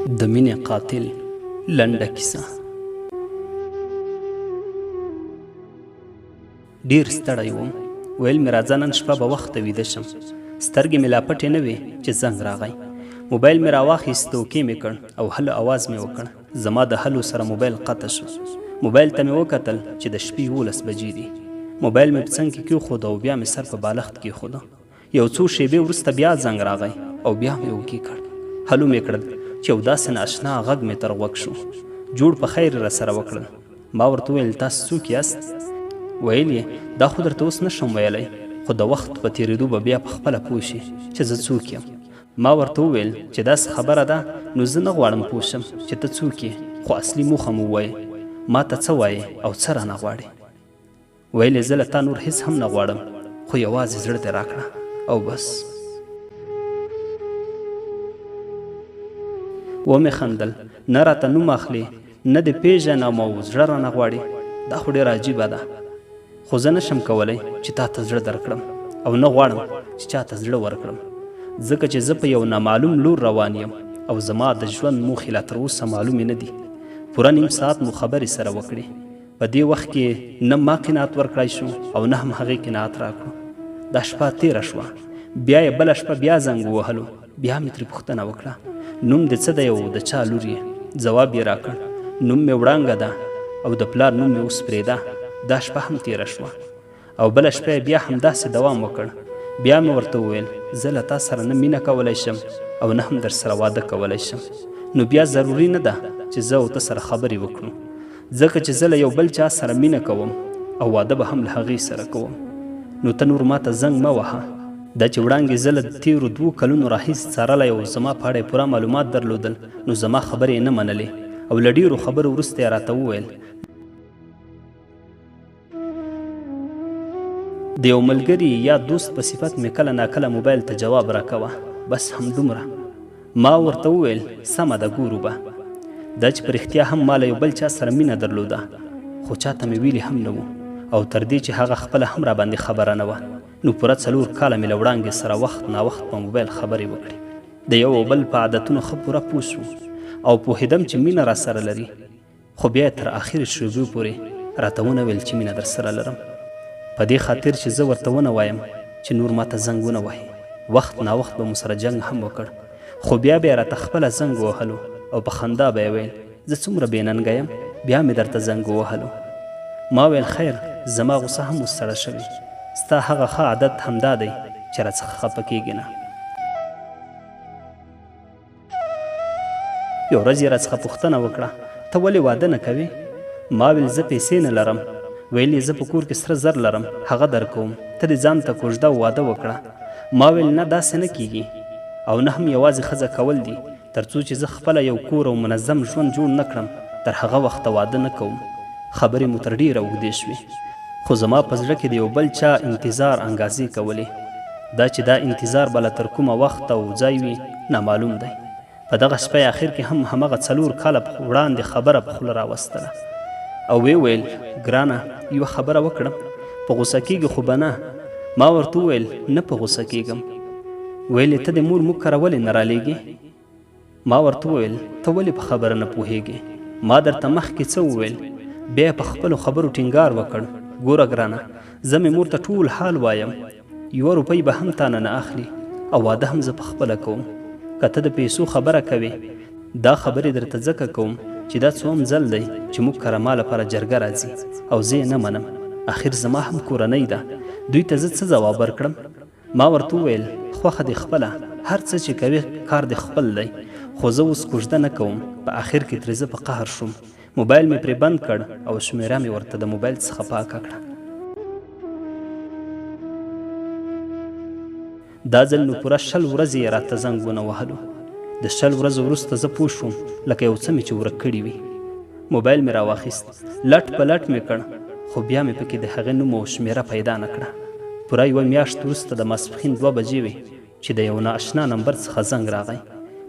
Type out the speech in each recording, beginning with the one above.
د مینې قاتل لنډه کیسه. ډیر ستړی وم. ویل مې راځه نن شپه به وخته ویده شم. سترګې مې لا پټې نه وې چې زنګ راغی. موبایل مې راواخیست، اوکې مې کړ او هلو اواز مې وکړ. زما د هلو سره موبایل قطع شو. موبایل ته مې وکتل چې د شپې 11 بجې دي. موبایل مې په څنګ کې کېښود او بیا مې سر په بالښت کېښوده. یو څو شېبې وروسته بیا زنګ راغی او بیا مې اوکې کړ. هلو مې کړل چې یو داسې ناشنا غږ مې تر غوږ شو. جوړ په خیر راسره وکړل. ما ورته وویل تاسو څوک یاست؟ ویل یې دا خو درته اوس نشم ویلی، خو د وخت په تېرېدو به بیا په خپله پوه شي چې زه څوک یم. ما ورته وویل چې داسې خبره ده نو زه نه غواړم پوه شم چې ته څوک یې، خو اصلي موخه مو ووایې، ما ته څه وایې او څه رانه غواړې. ویل یې زه له تا نور هېڅ هم نه غواړم، خو یوازې زړه دې راکړه او بس. ومې خندل، نه راته نوم اخلې، نه دې پېژنم او زړه رانه غواړې. دا خو ډېره عجیبه ده، خو زه نشم کولی چې تا ته زړه درکړم او نه غواړم چې چا ته زړه ورکړم، ځکه چې زه په یو نامعلوم لور روان یم او زما د ژوند موخې لا تر اوسه معلومې نه دي. پوره نیم ساعت مو خبرې سره وکړې. په دې وخت کې نه ما قناعت ورکړی شو او نه هم هغې قناعت راکړو. دا شپه تېره شوه. بیا یې بله شپه بیا زنګ ووهلو. بیا مې ترې پوښتنه وکړه نوم دې څه دی او د چا لور یې؟ ځواب یې راکړ نوم مې وړانګه ده او د پلار نوم مې اوس پرېږده. دا شپه هم تېره شوه او بله شپه یې بیا همداسې دوام وکړ. بیا مې ورته وویل زه له تا سره نه مینه کولی شم او نه هم در سره واده کولی شم، نو بیا ضروري نه ده چې زه او ته سره خبرې وکړو، ځکه چې زه له یو بل چا سره مینه کوم او واده به هم له هغې سره کوم. نو ته نور ما ته زنګ مه وهه. دا چې وړاندې زه له تېرو 2 کلونو راهیسې څارلی او زما په اړه یې پوره معلومات درلودل، نو زما خبرې یې نه منلې او له ډېرو خبرو وروسته یې راته وویل د یو ملګري یا دوست په صفت مې کله ناکله موبایل ته جواب راکوه، بس همدومره. ما ورته وویل سمه ده ګورو به. دا چې په رښتیا هم ما له یو بل چا سره مینه درلوده، خو چاته مې ویلي هم نه وو او تر دې چې هغه خپله هم راباندې خبره نه وه. نو پوره 4 کاله مې له وړانګې سره وخت ناوخت په موبایل خبرې وکړې. د یو او بل په عادتونو ښه پوره پوه شو او پوهېدم چې مینه را سره لري، خو بیا تر آخرې شېبې پورې راته ونه ویل چې مینه در سره لرم، په دې خاطر چې زه ورته ونه وایم چې نور ماته زنګ ونه وهي. وخت ناوخت به مو سره جنګ هم وکړ، خو بیا به یې راته خپله زنګ وهلو او په خندا به یې ویل زه څومره بېننګه یم، بیا مې درته زنګ ووهلو. ما ویل خیر، زما غوسه هم اوس سړه شوې، ستا هغه ښه عادت همدا دی چې راڅخه خفه کېږي نه. یو ورځ یې راڅخه پوښتنه وکړه ته ولې واده نه کوې؟ ما ویل زه پیسې نه لرم. ویل یې زه په کور کې سره زر لرم، هغه در کوم، ته دې ځان ته کوژده واده وکړه. ما ویل نه داسې نه کېږي او نه هم یوازې ښځه کول دي، تر څو چې زه خپله یو کور او منظم ژوند جوړ نه کړم تر هغه وخته واده نه کوم. خبرې مو تر ډېره اوږدې شوې، خو زما په زړه کې د یو بل چا انتظار انګازې کولې. دا چې دا انتظار به له تر کومه وخت او ځای وي نامعلوم دی. په دغه شپه آخر کې هم همغه 4 کاله وړاندې خبره په خوله راوستله او ویې ویل ګرانه یوه خبره وکړم، په غوسه کېږي خو به نه؟ ما ورته وویل نه په غوسه کېږم. ویلې ته د مور موږ کره ولې نه رالیږې؟ ما ورته وویل ته ولې په خبره نه پوهېږې؟ ما درته مخکې څه وویل؟ بیا په خپلو خبرو ټینګار وکړ ګوره ګرانه، زه مې مور ته ټول حال وایم، 1 روپۍ به هم تانه نه اخلي او واده هم زه په خپله کوم. که ته د پیسو خبره کوې، دا خبرې درته ځکه کوم چې دا څوم ځل دی چې موږ کره ما لپاره جرګه راځي او زه یې نه منم. آخر زما هم کورنۍ ده، دوی ته زه څه ځواب ورکړم؟ ما ورته وویل خوښه دې خپله، هر څه چې کوې کار دې خپل دی، خو زه اوس کوژده نه کوم. په آخر کې ترې زه په قهر شوم، موبایل مې پرې بند کړ او شمیره مې ورته د موبایل څخه پاکه کړه. دا ځل نو پوره 20 ورځې یې راته زنګ ونه وهلو. د 20 ورځو وروسته زه پوه شوم لکه یو څه مې چې ورک کړي وي. موبایل مې راواخیست، لټ په لټ مې کړ، خو بیا مې پکې د هغې نوم او شمیره پیدا نه کړه. پوره 1 میاشت وروسته د ماسپښین 2 بجې وې چې د یو نااشنا نمبر څخه زنګ راغی.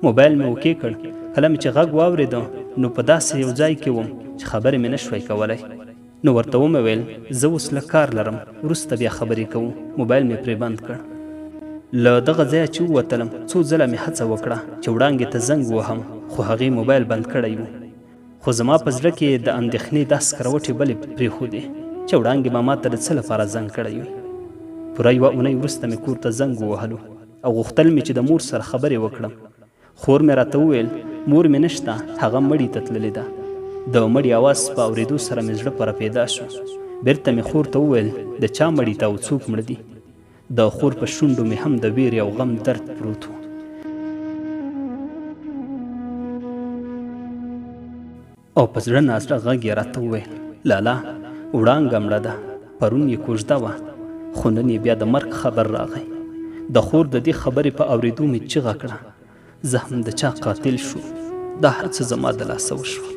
موبایل مې اوکې کړ. کله مې چې غږ واورېده نو په داسې یو ځای کې وم چې خبرې مې نه شوی کولی. نو ورته ومې ویل زه اوس لږ کار لرم، وروسته بیا خبرې کوو. موبایل مې پرې بند کړ. له دغه ځایه چې ووتلم څو ځله مې هڅه وکړه چې وړانګې ته زنګ وهم، خو هغې موبایل بند کړی و. خو زما په زړه کې د اندېښنې دا سکروټې بلې پرېښودې چې وړانګې ماما ته د څه لپاره زنګ کړی وي. پوره یوه اونۍ وروسته مې کور ته زنګ ووهلو او غوښتل مې چې د مور سره خبرې وکړم. خور مې راته وویل مور مې نشته، هغه مړي ته تللې ده. د مړي اواز په اورېدو سره مې زړه پره پیدا شو. بېرته مې خور ته وویل د چا مړي ته او څوک مړه دي. د خور په شونډو مې هم د ویرې او غم درد پروت و. او په زړه نازړه غږ یې راته وویل لالا وړانګه مړه ده، پرون یې کوژده وه خو نن یې بیا د مرګ خبر راغی. د خور د دې خبرې په اورېدو مې چیغه کړه زه هم د چا قاتل شو، دا هر څه زما د لاسه وشول.